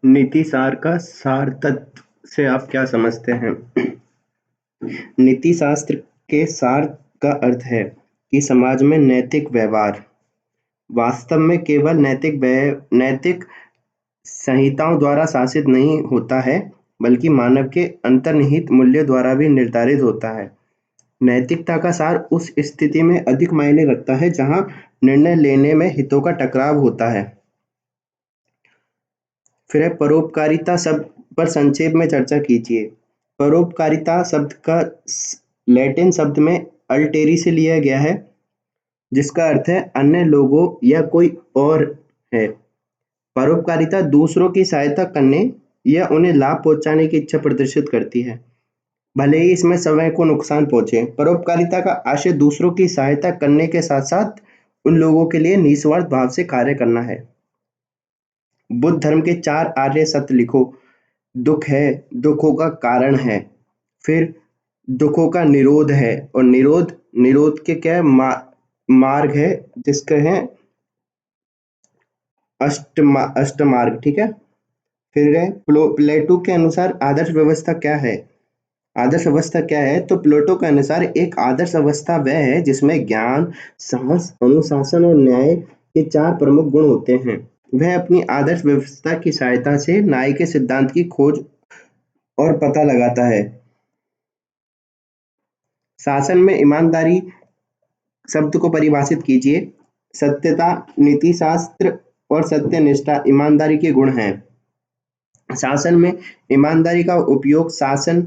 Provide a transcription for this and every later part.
नीति सार का सार तत्व से आप क्या समझते हैं? नीति शास्त्र के सार का अर्थ है कि समाज में नैतिक व्यवहार वास्तव में केवल नैतिक संहिताओं द्वारा शासित नहीं होता है, बल्कि मानव के अंतर्निहित मूल्यों द्वारा भी निर्धारित होता है। नैतिकता का सार उस स्थिति में अधिक मायने रखता है जहां निर्णय लेने में हितों का टकराव होता है। फिर है परोपकारिता शब्द पर संक्षेप में चर्चा कीजिए। परोपकारिता शब्द का लैटिन शब्द में अल्टेरी से लिया गया है, जिसका अर्थ है अन्य लोगों या कोई और है। परोपकारिता दूसरों की सहायता करने या उन्हें लाभ पहुंचाने की इच्छा प्रदर्शित करती है, भले ही इसमें स्वयं को नुकसान पहुंचे। परोपकारिता का आशय दूसरों की सहायता करने के साथ साथ उन लोगों के लिए निस्वार्थ भाव से कार्य करना है। बुद्ध धर्म के 4 आर्य सत्य लिखो। दुख है, दुखों का कारण है, फिर दुखों का निरोध है, और निरोध निरोध के क्या है? मार्ग है, जिसके है अष्टमार्ग। ठीक है। फिर है प्लेटो के अनुसार आदर्श व्यवस्था क्या है? आदर्श अवस्था क्या है? तो प्लेटो के अनुसार एक आदर्श अवस्था वह है जिसमें ज्ञान, साहस, अनुशासन और न्याय के 4 प्रमुख गुण होते हैं। वह अपनी आदर्श व्यवस्था की सहायता से न्याय के सिद्धांत की खोज और पता लगाता है। शासन में ईमानदारी शब्द को परिभाषित कीजिए। सत्यता, नीतिशास्त्र और सत्यनिष्ठा ईमानदारी के गुण हैं। शासन में ईमानदारी का उपयोग शासन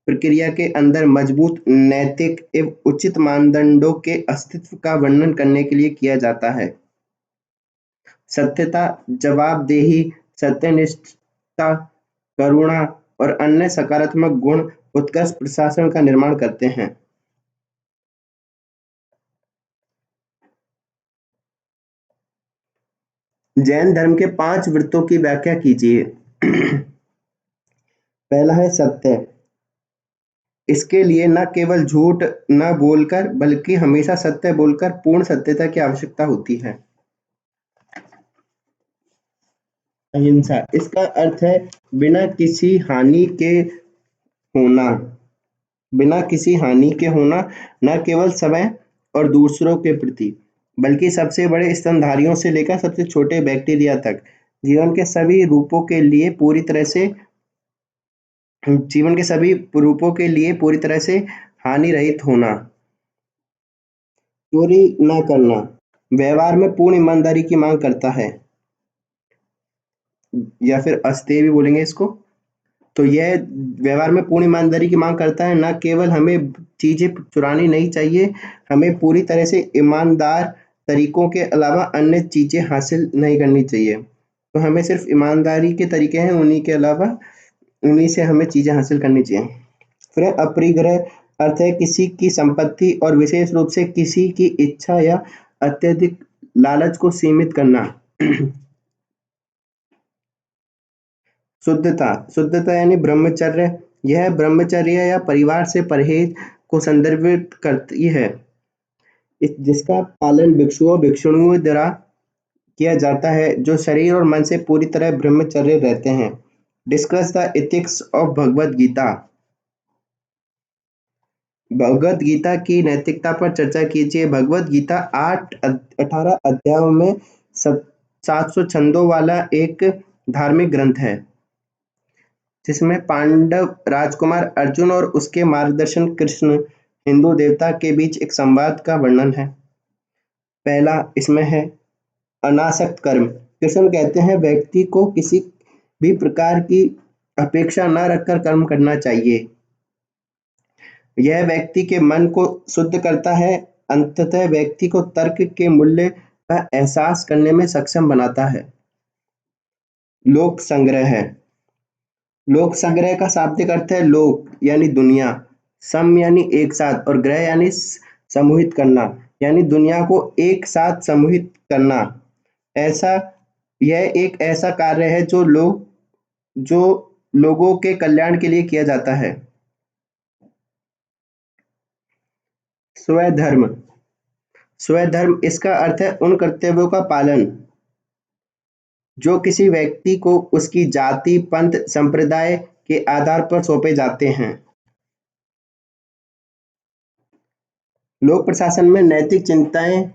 प्रक्रिया के अंदर मजबूत नैतिक एवं उचित मानदंडों के अस्तित्व का वर्णन करने के लिए किया जाता है। सत्यता, जवाबदेही, सत्यनिष्ठा, करुणा और अन्य सकारात्मक गुण उत्कृष्ट प्रशासन का निर्माण करते हैं। जैन धर्म के 5 व्रतों की व्याख्या कीजिए। पहला है सत्य। इसके लिए न केवल झूठ न बोलकर बल्कि हमेशा सत्य बोलकर पूर्ण सत्यता की आवश्यकता होती है। अहिंसा, इसका अर्थ है बिना किसी हानि के होना। बिना किसी हानि के होना, न केवल स्वयं और दूसरों के प्रति, बल्कि सबसे बड़े स्तनधारियों से लेकर सबसे छोटे बैक्टीरिया तक जीवन के सभी रूपों के लिए पूरी तरह से हानि रहित होना। चोरी न करना व्यवहार में पूर्ण ईमानदारी की मांग करता है, या फिर अस्तेय भी बोलेंगे इसको। तो यह व्यवहार में पूर्ण ईमानदारी की मांग करता है। न केवल हमें चीजें चुरानी नहीं चाहिए, हमें पूरी तरह से ईमानदार तरीकों के अलावा अन्य चीजें हासिल नहीं करनी चाहिए। तो हमें सिर्फ ईमानदारी के तरीके हैं, उन्हीं के अलावा उन्हीं से हमें चीजें हासिल करनी चाहिए। फिर अपरिग्रह, अर्थ है किसी की संपत्ति और विशेष रूप से किसी की इच्छा या अत्यधिक लालच को सीमित करना। शुद्धता, शुद्धता यानी ब्रह्मचर्य। यह ब्रह्मचर्य या परिवार से परहेज को संदर्भित करती है, जिसका पालन भिक्षुओं भिक्षुणियों द्वारा किया जाता है, जो शरीर और मन से पूरी तरह ब्रह्मचर्य रहते हैं। Discuss the ethics of Bhagavad Gita. Bhagavad Gita की नैतिकता पर चर्चा कीजिए। भगवद गीता 18 अध्यायों में 700 छंदों वाला एक धार्मिक ग्रंथ है, जिसमें पांडव राजकुमार अर्जुन और उसके मार्गदर्शन कृष्ण, हिंदू देवता के बीच एक संवाद का वर्णन है। पहला इसमें है अनासक्त कर्म। कृष्ण कहते हैं व्यक्ति को किसी भी प्रकार की अपेक्षा न रखकर कर्म करना चाहिए। यह व्यक्ति के मन को शुद्ध करता है, अंततः व्यक्ति को तर्क के मूल्य का एहसास करने में सक्षम बनाता है। लोक संग्रह है। लोक संग्रह का शाब्दिक अर्थ है लोक यानी दुनिया, सम यानी एक साथ, और ग्रह यानी समूहित करना, यानी दुनिया को एक साथ समूहित करना। ऐसा यह एक ऐसा कार्य है जो लोगों के कल्याण के लिए किया जाता है। स्वधर्म, स्वधर्म इसका अर्थ है उन कर्तव्यों का पालन जो किसी व्यक्ति को उसकी जाति, पंथ, संप्रदाय के आधार पर सौंपे जाते हैं। लोक प्रशासन में नैतिक चिंताएं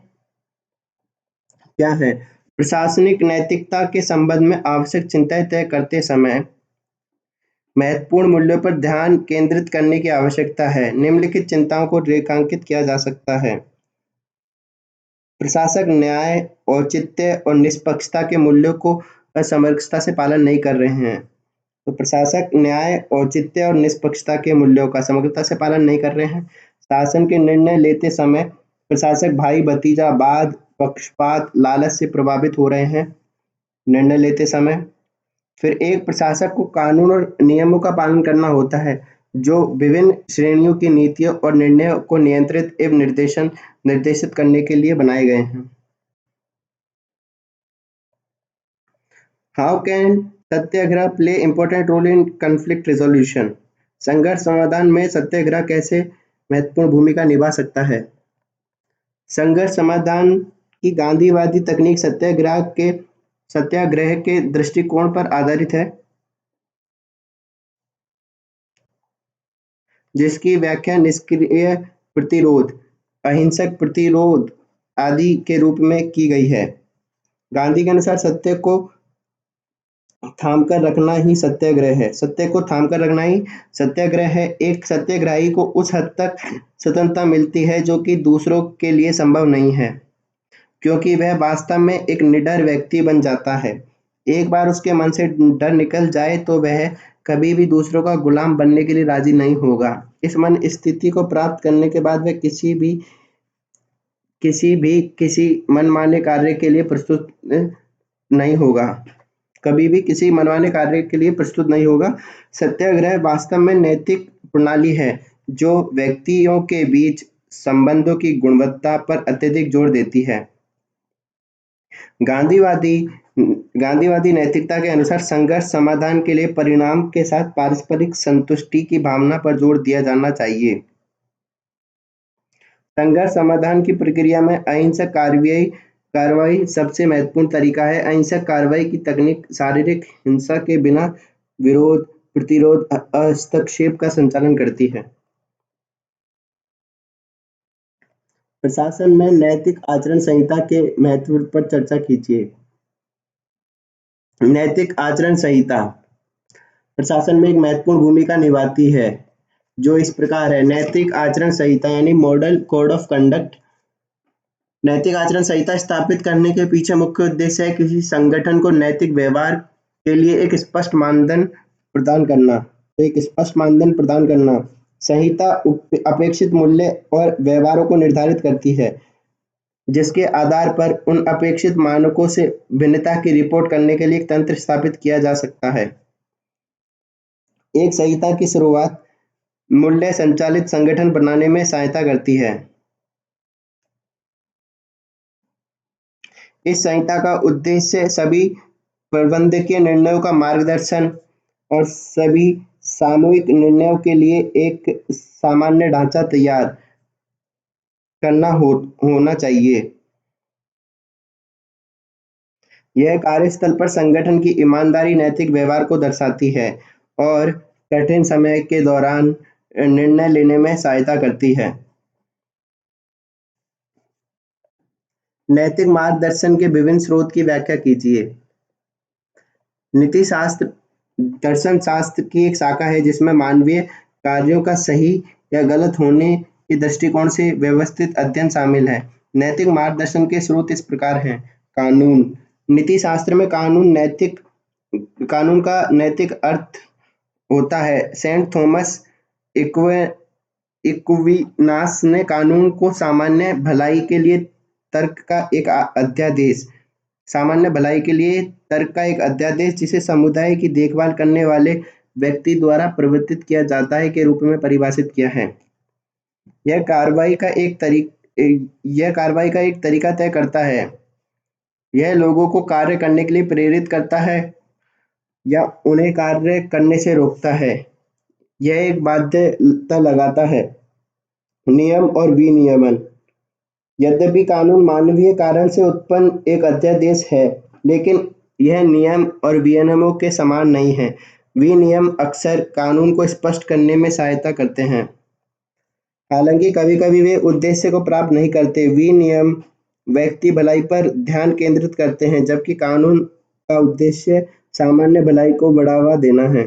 क्या है? प्रशासनिक नैतिकता के संबंध में आवश्यक चिंताएं तय करते समय महत्वपूर्ण मूल्यों पर ध्यान केंद्रित करने की आवश्यकता है। निम्नलिखित चिंताओं को रेखांकित किया जा सकता है। प्रशासक न्याय, औचित्य और निष्पक्षता के मूल्यों को असमर्थता से पालन नहीं कर रहे हैं। तो प्रशासक न्याय, औचित्य और निष्पक्षता के मूल्यों का समग्रता से पालन नहीं कर रहे हैं। शासन के निर्णय लेते समय प्रशासक भाई भतीजावाद, पक्षपात, लालच से प्रभावित हो रहे हैं निर्णय लेते समय। फिर एक प्रशासक को कानून और नियमों का पालन करना होता है, जो विभिन्न श्रेणियों की नीतियों और निर्णयों को नियंत्रित एवं निर्देशित करने के लिए बनाए गए हैं। How can satyagraha play important role in conflict resolution? संघर्ष समाधान में सत्याग्रह कैसे महत्वपूर्ण भूमिका निभा सकता है? संघर्ष समाधान की गांधीवादी तकनीक सत्याग्रह के दृष्टिकोण पर आधारित है, जिसकी व्याख्या निष्क्रिय प्रतिरोध, अहिंसक प्रतिरोध आदि के रूप में की गई है। गांधी के अनुसार सत्य को थामकर रखना ही सत्याग्रह है। सत्य को थामकर रखना ही सत्याग्रह है। एक सत्याग्रही को उस हद तक स्वतंत्रता मिलती है जो कि दूसरों के लिए संभव नहीं है, क्योंकि वह वास्तव में एक निडर व्यक्ति बन जाता है। एक बार उसके मन से डर निकल जाए तो वह कभी भी दूसरों का गुलाम बनने के लिए राजी नहीं होगा। इस मन स्थिति को प्राप्त करने के बाद वह किसी मनमाने कार्य के लिए प्रस्तुत नहीं होगा। कभी भी किसी मनमाने कार्य के लिए प्रस्तुत नहीं होगा। सत्याग्रह वास्तव में नैतिक प्रणाली है जो व्यक्तियों के बीच संबंधों की गुणवत्ता पर अत्यधिक जोर देती है। गांधीवादी नैतिकता के अनुसार संघर्ष समाधान के लिए परिणाम के साथ पारस्परिक संतुष्टि की भावना पर जोर दिया जाना चाहिए। संघर्ष समाधान की प्रक्रिया में अहिंसक कार्रवाई सबसे महत्वपूर्ण तरीका है। अहिंसक कार्रवाई की तकनीक शारीरिक हिंसा के बिना विरोध, प्रतिरोध, हस्तक्षेप का संचालन करती है। प्रशासन में नैतिक आचरण संहिता के महत्व पर चर्चा कीजिए। नैतिक आचरण संहिता प्रशासन में एक महत्वपूर्ण भूमिका निभाती है, जो इस प्रकार है। नैतिक आचरण संहिता यानी मॉडल कोड ऑफ कंडक्ट। नैतिक आचरण संहिता स्थापित करने के पीछे मुख्य उद्देश्य है किसी संगठन को नैतिक व्यवहार के लिए एक स्पष्ट मानदंड प्रदान करना। संहिता अपेक्षित मूल्य और व्यवहारों को निर्धारित करती है, जिसके आधार पर उन अपेक्षित मानकों से भिन्नता की रिपोर्ट करने के लिए एक तंत्र स्थापित किया जा सकता है। एक संहिता की शुरुआत मूल्य संचालित संगठन बनाने में सहायता करती है। इस संहिता का उद्देश्य सभी प्रबंधकीय निर्णयों का मार्गदर्शन और सभी सामूहिक निर्णयों के लिए एक सामान्य ढांचा तैयार करना होना चाहिए। यह कार्यस्थल पर संगठन की ईमानदारी, नैतिक व्यवहार को दर्शाती है और कठिन समय के दौरान निर्णय लेने में सहायता करती है। नैतिक मार्गदर्शन के विभिन्न स्रोत की व्याख्या कीजिए। नीति शास्त्र दर्शन शास्त्र की एक शाखा है जिसमें मानवीय कार्यों का सही या गलत होने के दृष्टिकोण से व्यवस्थित अध्ययन शामिल है। नैतिक मार्गदर्शन के स्रोत इस प्रकार हैं। कानून। नीति शास्त्र में कानून का नैतिक अर्थ होता है। सेंट थॉमस एक्विनास ने कानून को सामान्य भलाई के लिए तर्क का एक अध्यादेश जिसे समुदाय की देखभाल करने वाले व्यक्ति द्वारा प्रवर्तित किया जाता है के रूप में परिभाषित किया है। यह कार्रवाई का एक तरीका तय करता है। यह लोगों को कार्य करने के लिए प्रेरित करता है या उन्हें कार्य करने से रोकता है। यह एक बाध्यता लगाता है। नियम और विनियमन। यद्यपि कानून मानवीय कारण से उत्पन्न एक अध्यादेश है, लेकिन यह नियम और विनियमों के समान नहीं है। विनियम अक्सर कानून को स्पष्ट करने में सहायता करते हैं, हालांकि कभी-कभी वे उद्देश्य को प्राप्त नहीं करते। विनियम व्यक्ति भलाई पर ध्यान केंद्रित करते हैं, जबकि कानून का उद्देश्य सामान्य भलाई को बढ़ावा देना है।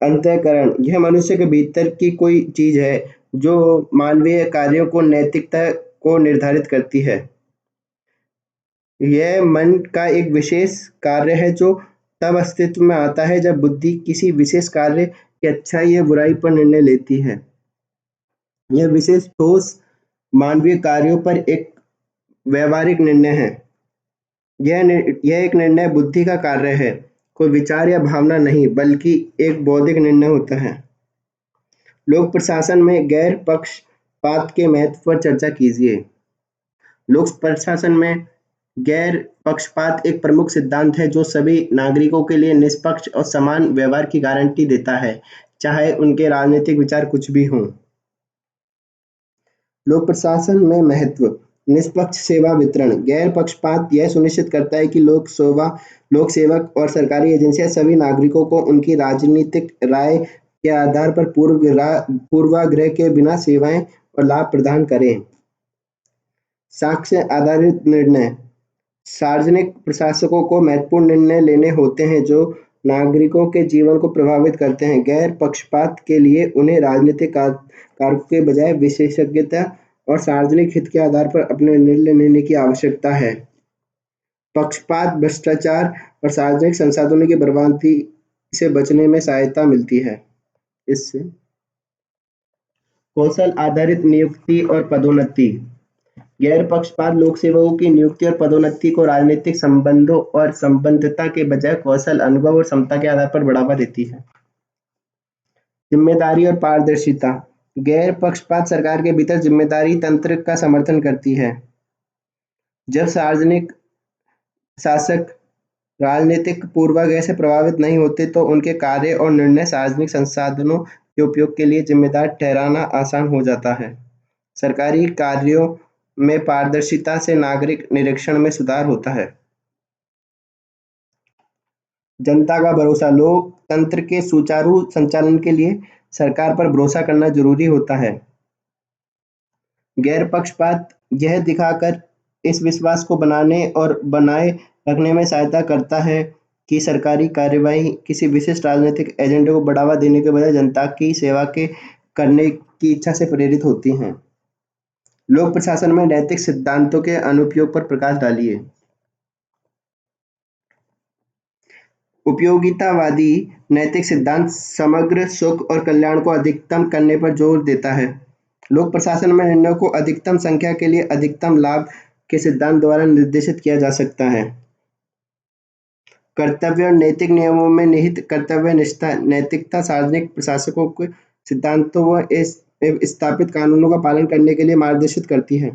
अंतःकरण यह मनुष्य के भीतर की कोई चीज है जो मानवीय कार्यों को नैतिकता को निर्धारित करती है। यह मन का एक विशेष कार्य है जो तब अस्तित्व में आता है जब बुद्धि किसी विशेष कार्य की अच्छाई या बुराई पर निर्णय लेती है। यह विशेष ठोस मानवीय कार्यों पर एक व्यवहारिक निर्णय है। यह एक निर्णय बुद्धि का कार्य है, कोई विचार या भावना नहीं, बल्कि एक बौद्धिक निर्णय होता है। लोक प्रशासन में गैर पक्षपात के महत्व पर चर्चा कीजिए। लोक प्रशासन में गैर पक्षपात एक प्रमुख सिद्धांत है जो सभी नागरिकों के लिए निष्पक्ष और समान व्यवहार की गारंटी देता है, चाहे उनके राजनीतिक विचार कुछ भी हों। लोक प्रशासन में महत्व: निष्पक्ष सेवा वितरण। गैर पक्षपात यह सुनिश्चित करता है कि लोक सेवक और सरकारी एजेंसियां सभी नागरिकों को उनकी राजनीतिक राय के आधार पर पूर्वाग्रह के बिना सेवाएं और लाभ प्रदान करें। साक्ष्य आधारित निर्णय: सार्वजनिक प्रशासकों को महत्वपूर्ण निर्णय लेने होते हैं जो नागरिकों के जीवन को प्रभावित करते हैं। गैर पक्षपात के लिए उन्हें राजनीतिक कारकों के बजाय विशेषज्ञता और सार्वजनिक हित के आधार पर अपने निर्णय लेने की आवश्यकता है। पक्षपात भ्रष्टाचार और सार्वजनिक संसाधनों की बर्बादी से बचने में सहायता मिलती है। इससे कौशल आधारित नियुक्ति और पदोन्नति: गैर पक्षपात लोक सेवकों की नियुक्ति और पदोन्नति को राजनीतिक संबंधों और संबद्धता के बजाय कौशल, अनुभव और क्षमता के आधार पर बढ़ावा देती है। जिम्मेदारी और पारदर्शिता: गैर पक्षपात सरकार के भीतर जिम्मेदारी तंत्र का समर्थन करती है। जब सार्वजनिक शासक राजनीतिक पूर्वाग्रह से प्रभावित नहीं होते तो उनके कार्य और निर्णय सार्वजनिक संसाधनों के उपयोग के लिए जिम्मेदार ठहराना आसान हो जाता है। सरकारी कार्यों में पारदर्शिता से नागरिक निरीक्षण में सुधार होता है। जनता का भरोसा: लोकतंत्र के सुचारू संचालन के लिए सरकार पर भरोसा करना जरूरी होता है। गैर पक्षपात यह दिखाकर इस विश्वास को बनाए रखने में सहायता करता है कि सरकारी कार्यवाही किसी विशिष्ट राजनीतिक एजेंडे को बढ़ावा देने के बजाय जनता की सेवा के करने की इच्छा से प्रेरित होती हैं। लोक प्रशासन में नैतिक सिद्धांतों के अनुप्रयोग पर प्रकाश डालिए। उपयोगितावादी नैतिक सिद्धांत समग्र सुख और कल्याण को अधिकतम करने पर जोर देता है। लोक प्रशासन में निर्णयों को अधिकतम संख्या के लिए अधिकतम लाभ के सिद्धांत द्वारा निर्देशित किया जा सकता है। कर्तव्य और नैतिक नियमों में निहित कर्तव्यनिष्ठा नैतिकता सार्वजनिक प्रशासकों के सिद्धांतों व स्थापित कानूनों का पालन करने के लिए मार्गदर्शित करती है।